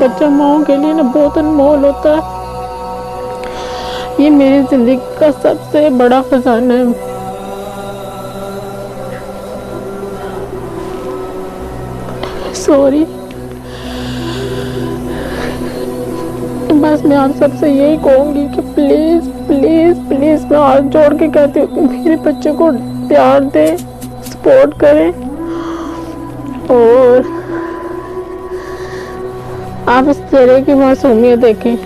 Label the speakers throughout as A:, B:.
A: بچہ ماؤں کے لیے نا بہت انمول ہوتا ہے. یہ میری زندگی کا سب سے بڑا خزانہ ہے. سوری. بس میں آپ سب سے یہی کہوں گی کہ پلیز پلیز پلیز میں ہاتھ جوڑ کے کہتی ہوں کہ میرے بچے کو پیار دیں, سپورٹ کریں, اور آپ اس چہرے کی معصومیت دیکھیں.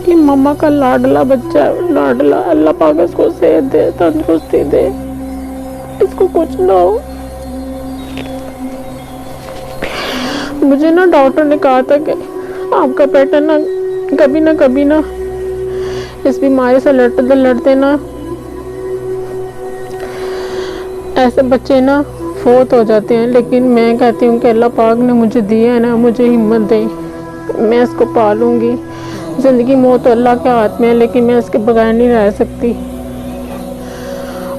A: یہ ماما کا لاڈلا بچہ ہے, لاڈلا. اللہ پاک اس کو صحت دے, تندرستی دے, اس کو کچھ نہ ہو. مجھے نا ڈاکٹر نے کہا تھا کہ آپ کا بیٹا نا کبھی نہ اس بیماری سے لڑتے نا ایسے بچے نا فوت ہو جاتے ہیں. لیکن میں کہتی ہوں کہ اللہ پاک نے مجھے دیا ہے نا, مجھے ہمت دے, میں اس کو پالوں گی. زندگی موت تو اللہ کے ہاتھ میں ہے, لیکن میں اس کے بغیر نہیں رہ سکتی.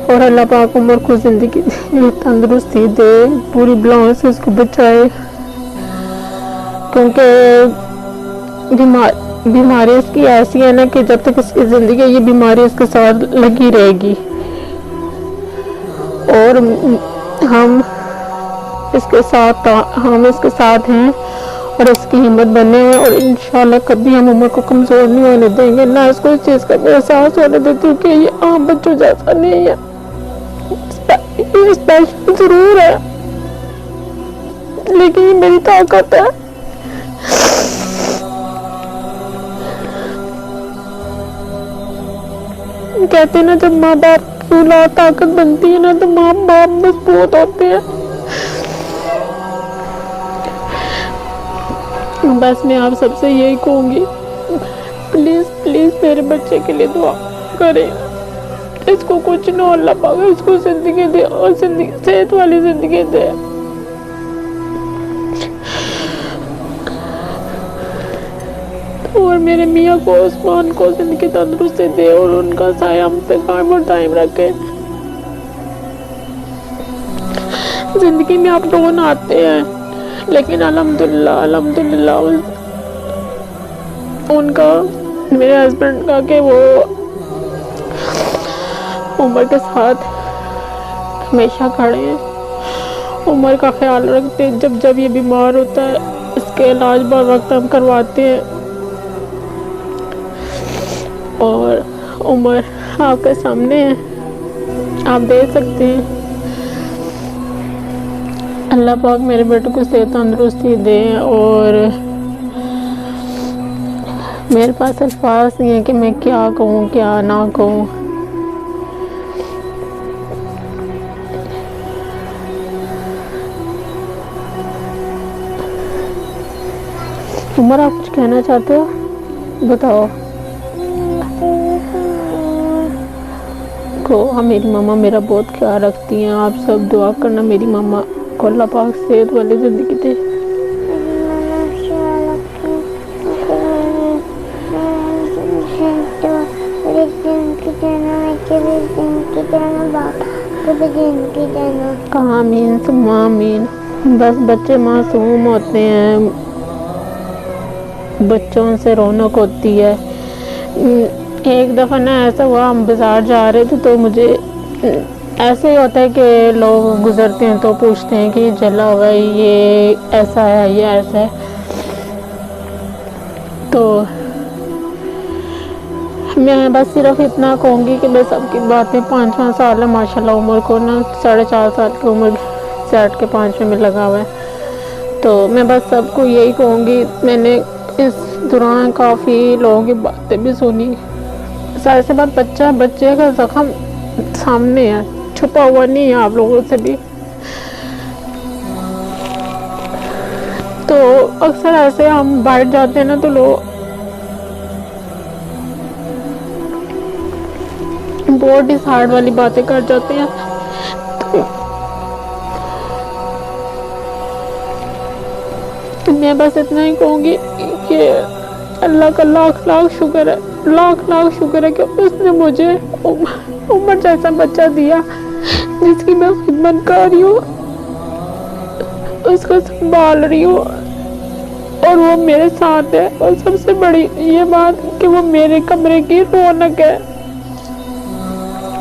A: اور اللہ پاک عمر کو زندگی دے, تندرستی دے, پوری بلاؤں سے اس کو بچائے, کیونکہ بیماری اس کی ایسی ہے نا کہ جب تک اس کی زندگی ہے یہ بیماری اس کے ساتھ لگی رہے گی. اور ہم اس کے ساتھ ہیں اور اس کی ہمت بنے ہیں, اور انشاءاللہ کبھی ہم عمر کو کمزور نہیں ہونے دیں گے. نہ اس کو اس چیز کا احساس ہونے دیتی کہ یہ عام بچوں جیسا نہیں ہے, یہ اسپیشل ضرور ہے لیکن یہ میری طاقت ہے. کہتے ہیں نا جب ماں باپ کی اولاد طاقت بنتی ہے نا تو ماں باپ مضبوط ہوتے ہیں. بس میں آپ سب سے یہی کہوں گی, پلیز پلیز میرے بچے کے لیے دعا کریں. اس کو کچھ نہ, اللہ پاک اس کو زندگی دے, اور صحت والی زندگی دے. اور میرے میاں کو, عثمان کو زندگی تندرستی دے, اور ان کا سایہ ہم پہ قائم اور دائم رکھے. زندگی میں آپ ڈون آتے ہیں, لیکن الحمدللہ ان کا, میرے ہسبینڈ کا, کہ وہ عمر کے ساتھ ہمیشہ کھڑے ہیں, عمر کا خیال رکھتے ہیں. جب یہ بیمار ہوتا ہے اس کے علاج بر وقت ہم کرواتے ہیں. اور عمر آپ کے سامنے ہے, آپ دے سکتے ہیں. اللہ پاک میرے بیٹے کو صحت تندرستی دے. اور میرے پاس الفاظ نہیں ہے کہ میں کیا کہوں کیا نہ کہوں. عمر آپ کچھ کہنا چاہتے ہو, بتاؤ. میری ماما میرا بہت خیال رکھتی ہیں. آپ سب دعا کرنا میری ماما کو اللہ پاک صحت والی زندگی دے. آمین ثم آمین. بس بچے معصوم ہوتے ہیں, بچوں سے رونق ہوتی ہے. ایک دفعہ نا ایسا ہوا, ہم بازار جا رہے تھے تو مجھے ایسے ہی ہوتا ہے کہ لوگ گزرتے ہیں تو پوچھتے ہیں کہ یہ جلا ہوا ہے, یہ ایسا ہے, یہ ایسا ہے. تو میں بس صرف اتنا کہوں گی کہ میں سب کی باتیں 5 سال ہے ماشاءاللہ. عمر کو نا 4.5 سال کی عمر سیٹ کے 5 میں لگا ہوا ہے. تو میں بس سب کو یہی کہوں گی, میں نے اس دوران کافی لوگوں کی باتیں بھی سنی. سارے سے بات بچے کا زخم سامنے ہے, چھپا ہوا نہیں ہے آپ لوگوں سے بھی. تو اکثر ایسے ہم باہر جاتے ہیں نا تو لوگ بہت ڈس ہارڈ والی باتیں کر جاتے ہیں. تو میں بس اتنا ہی کہوں گی کہ اللہ کا لاکھ شکر ہے کہ اس نے مجھے عمر جیسا بچہ دیا جس کی میں خدمت کر رہی ہوں. اس کو سنبھال رہی ہوں اور وہ میرے ساتھ ہے. اور سب سے بڑی یہ بات کہ وہ میرے کمرے کی رونق ہے.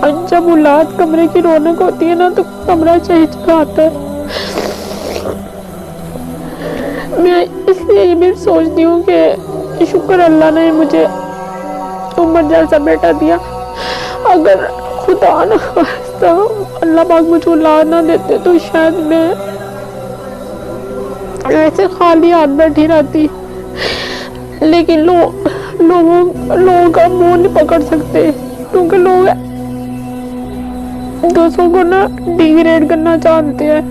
A: اور جب اولاد کمرے کی رونق ہوتی ہے نا تو کمرہ چہچہاتا ہے. میں اس لیے یہ بھی سوچتی ہوں کہ شکر اللہ نے مجھے عمر جیسا بیٹا دیا. اگر خدا نہ خواستہ اللہ پاک مجھے اولاد نہ دیتے تو شاید میں ایسے خالی ہاتھ بیٹھی رہتی. لیکن لوگوں کا منہ نہیں پکڑ سکتے کیونکہ لوگ دوسروں کو نا ڈیگریڈ کرنا چاہتے ہیں.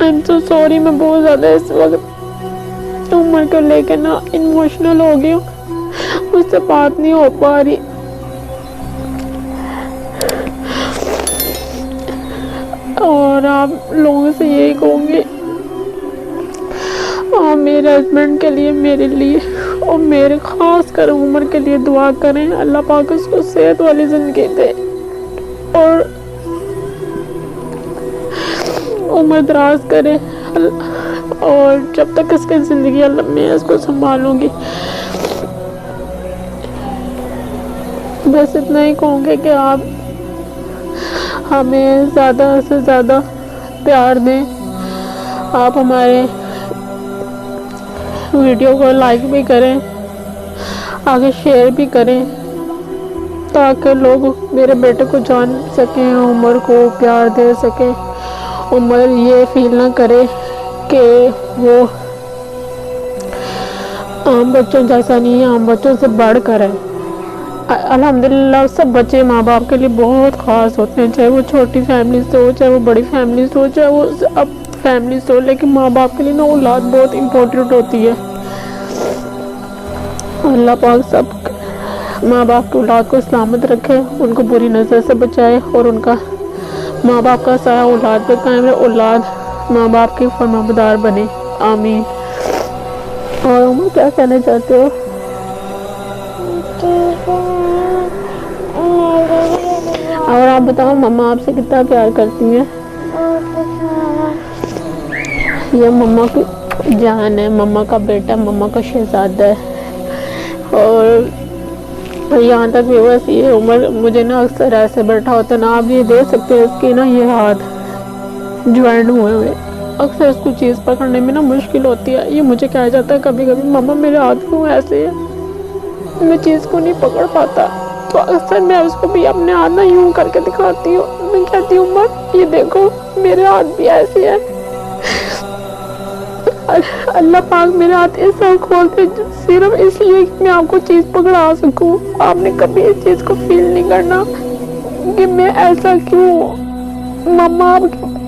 A: I'm so sorry, میں بہت زیادہ اس وقت عمر کو لے کے نا ایموشنل ہو گئی ہوں. مجھ سے بات نہیں ہو پا رہی. اور آپ لوگوں سے یہی کہوں گی آپ میرے ہسبینڈ کے لیے میرے لیے اور میرے خاص کر عمر کے لیے دعا کریں. اللہ پاک اس کو صحت والی زندگی دے اور عمر دراز کرے. اور جب تک اس کی زندگی اللہ میں اس کو سنبھالوں گی. بس اتنا ہی کہوں گی کہ آپ ہمیں زیادہ سے زیادہ پیار دیں. آپ ہمارے ویڈیو کو لائک بھی کریں, آگے شیئر بھی کریں تاکہ لوگ میرے بیٹے کو جان سکیں, عمر کو پیار دے سکیں. عمر یہ فیل نہ کرے کہ وہ عام بچوں جیسا نہیں ہے, عام بچوں سے بڑھ کر ہے. الحمدللہ سب بچے ماں باپ کے لیے بہت خاص ہوتے ہیں, چاہے وہ چھوٹی فیملی سے ہو, چاہے وہ بڑی فیملی سے ہو, چاہے وہ اب فیملی سے ہو. لیکن ماں باپ کے لیے نا اولاد بہت امپورٹنٹ ہوتی ہے. اللہ پاک سب ماں باپ کی اولاد کو سلامت رکھے, ان کو بری نظر سے بچائے اور ان کا ماں باپ کا سایہ اولاد پہ قائم رہے, اولاد ماں باپ کی فرمانبردار بنے. آمین. اور عمر کیا کہنا چاہتے ہو؟ اور آپ بتاؤ مما آپ سے کتنا پیار کرتی ہیں؟ یہ مما کی جان ہے, مما کا بیٹا, مما کا شہزادہ ہے. اور یہاں تک بھی بس یہ عمر مجھے نا اکثر ایسے بیٹھا ہوتا ہے نا, آپ یہ دیکھ سکتے ہیں اس کے نا یہ ہاتھ جوائنٹ ہوئے ہوئے, اکثر اس کو چیز پکڑنے میں نا مشکل ہوتی ہے. یہ مجھے کہا جاتا ہے کبھی کبھی مما میرے ہاتھ کیوں ایسے ہے, میں چیز کو نہیں پکڑ پاتا. تو اکثر میں اس کو بھی اپنے ہاتھ نہ یوں کر کے دکھاتی ہوں. میں کہتی ہوں عمر یہ دیکھو میرے ہاتھ بھی ایسے ہیں. اللہ پاک میرے ہاتھ ایسا کھولتے صرف اس لیے کہ میں آپ کو چیز پکڑا سکوں. آپ نے کبھی اس چیز کو فیل نہیں کرنا کہ میں ایسا کیوں. مما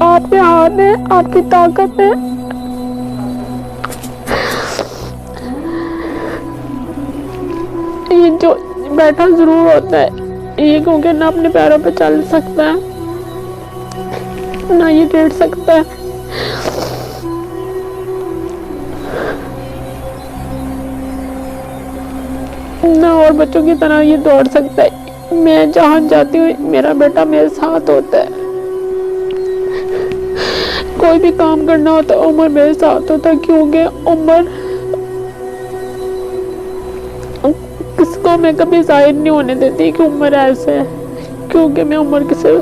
A: آپ کے ہاتھ ہے, آپ کی طاقت ہے. یہ جو بیٹھا ضرور ہوتا ہے یہ کیونکہ نہ اپنے پیروں پہ چل سکتا ہے نہ یہ لیٹ سکتا ہے. نہ اور بچوں کی طرح یہ دوڑ سکتا ہے. میں جہاں جاتی ہوں میرا بیٹا میرے ساتھ ہوتا ہے. کوئی بھی کام کرنا ہوتا ہے عمر میرے ساتھ ہوتا ہے, کیونکہ عمر کس کو میں کبھی ظاہر نہیں ہونے دیتی کہ عمر ایسے ہے, کیونکہ میں عمر سے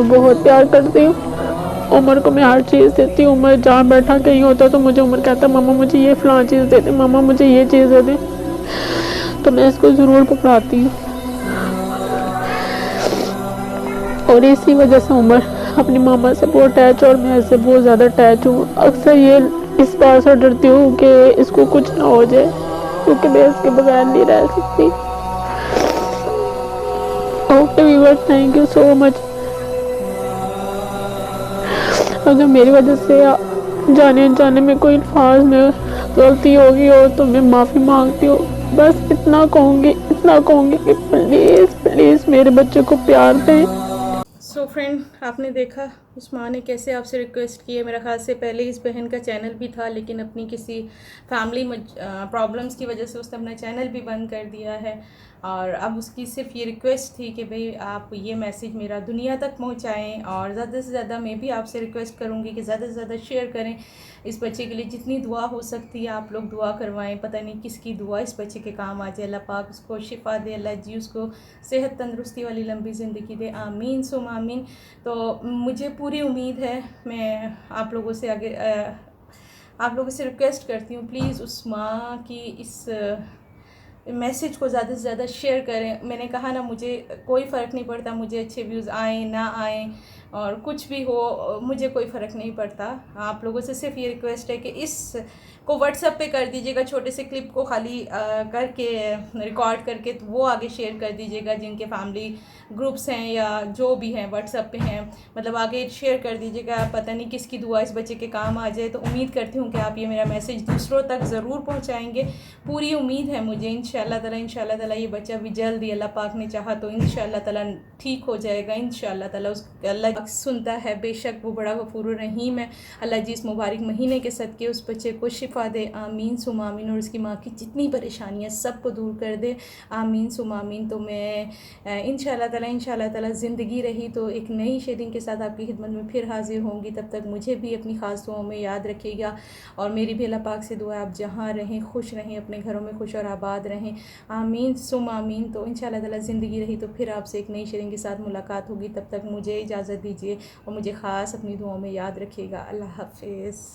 A: بہت پیار کرتی ہوں. عمر کو میں ہر چیز دیتی ہوں. عمر جہاں بیٹھا کہیں ہوتا تو مجھے عمر کہتا ماما مجھے یہ فلاں چیز دے دے, ماما مجھے یہ چیز دے دے, تو میں اس کو ضرور پکڑاتی ہوں. اور اسی وجہ سے عمر اپنی ماما سے بہت اٹیچ اور میں سے بہت زیادہ اٹیچ ہوں. اکثر یہ اس بات سے ڈرتی ہوں کہ اس کو کچھ نہ ہو جائے, کیونکہ میں اس کے بغیر نہیں رہ سکتی. Okay viewers, thank you so much. اگر میری وجہ سے جانے انجانے میں کوئی الفاظ میں غلطی ہوگی ہو تو میں معافی مانگتی ہوں. بس اتنا کہوں گی کہ پلیز پلیز میرے بچے کو پیار دیں.
B: سو فرینڈ آپ نے دیکھا اس ماں نے کیسے آپ سے ریکویسٹ کی ہے، میرا خیال سے پہلے اس بہن کا چینل بھی تھا لیکن اپنی کسی فیملی پرابلمس کی وجہ سے اس نے اپنا چینل بھی بند کر دیا ہے، اور اب اس کی صرف یہ ریکویسٹ تھی کہ بھئی آپ یہ میسیج میرا دنیا تک پہنچائیں، اور زیادہ سے زیادہ میں بھی آپ سے ریکویسٹ کروں گی کہ زیادہ سے زیادہ شیئر کریں اس بچے کے لیے، جتنی دعا ہو سکتی ہے آپ لوگ دعا کروائیں، پتہ نہیں کس کی دعا اس بچے کے کام آ جائے، اللہ پاک اس کو شفا دے، اللہ جی اس کو صحت تندرستی والی لمبی زندگی دے، آمین ثم آمین۔ تو مجھے پوری امید ہے، میں آپ لوگوں سے ریکویسٹ کرتی ہوں پلیز اس ماں کی اس میسیج کو زیادہ سے زیادہ شیئر کریں۔ میں نے کہا نا، مجھے کوئی فرق نہیں پڑتا، مجھے اچھے ویوز آئیں نہ آئیں اور کچھ بھی ہو، مجھے کوئی فرق نہیں پڑتا۔ آپ لوگوں سے صرف یہ ریکویسٹ ہے کہ اس کو واٹس ایپ پہ کر دیجیے گا، چھوٹے سے کلپ کو خالی کر کے ریکارڈ کر کے وہ آگے شیئر کر دیجیے گا، جن کے فیملی گروپس ہیں یا جو بھی ہیں واٹس ایپ پہ ہیں، مطلب آگے شیئر کر دیجیے گا، پتہ نہیں کس کی دعا اس بچے کے کام آ جائے۔ تو امید کرتی ہوں کہ آپ یہ میرا میسیج دوسروں تک ضرور پہنچائیں گے، پوری امید ہے مجھے انشاءاللہ تعالی یہ بچہ بھی جلد ہی اللہ پاک نے چاہا تو انشاءاللہ تعالی ٹھیک ہو جائے گا، انشاءاللہ تعالی اللہ پاک سنتا ہے، بے شک وہ بڑا غفور الرحیم ہے۔ اللہ جی اس مبارک مہینے کے صدقے اس بچے کو شفا دے، آمین ثم آمین، اور اس کی ماں کی جتنی پریشانیاں سب کو دور کر دے، آمین ثم آمین۔ تو میں انشاءاللہ تعالی زندگی رہی تو ایک نئی شیئرنگ کے ساتھ آپ کی خدمت میں پھر حاضر ہوں گی، تب تک مجھے بھی اپنی خاص دعاؤں میں یاد رکھیے گا، اور میری بھی اللہ پاک سے دعا ہے آپ جہاں رہیں خوش رہیں، اپنے گھروں میں خوش اور آباد رہیں، آمین ثم آمین۔ تو انشاءاللہ تعالی زندگی رہی تو پھر آپ سے ایک نئی شیئرنگ کے ساتھ ملاقات ہوگی، تب تک مجھے اجازت دیجیے اور مجھے خاص اپنی دعاؤں میں یاد رکھیے گا۔ اللہ حافظ۔